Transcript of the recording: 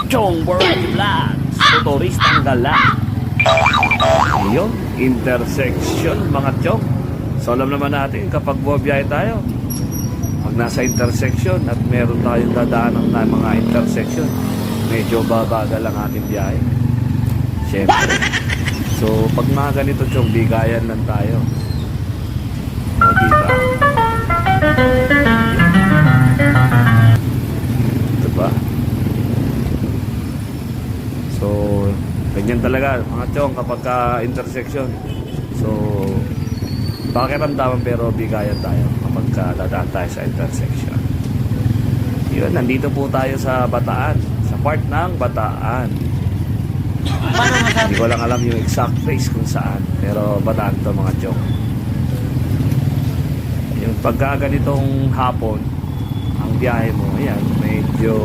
Chong Variety Vlogs, motoristang gala. Ayun, intersection mga chong. So alam naman natin kapag bumabiyahe tayo, pag nasa intersection at meron tayong dadaanan na mga intersection, medyo babagal ang ating biyahe. Siyempre. So pag mga ganito chong, bigayan lang tayo. O diba? Diba? So ganyan talaga mga chong kapag ka intersection. So pakiramdaman pero bigayan tayo kapag ka dadaan tayo sa intersection. Yun, nandito po tayo sa Bataan, sa part ng Bataan. Hindi ko lang alam yung exact place kung saan, pero Bataan to mga chong. Yung pagka ganitong hapon ang biyahe mo, ayan, medyo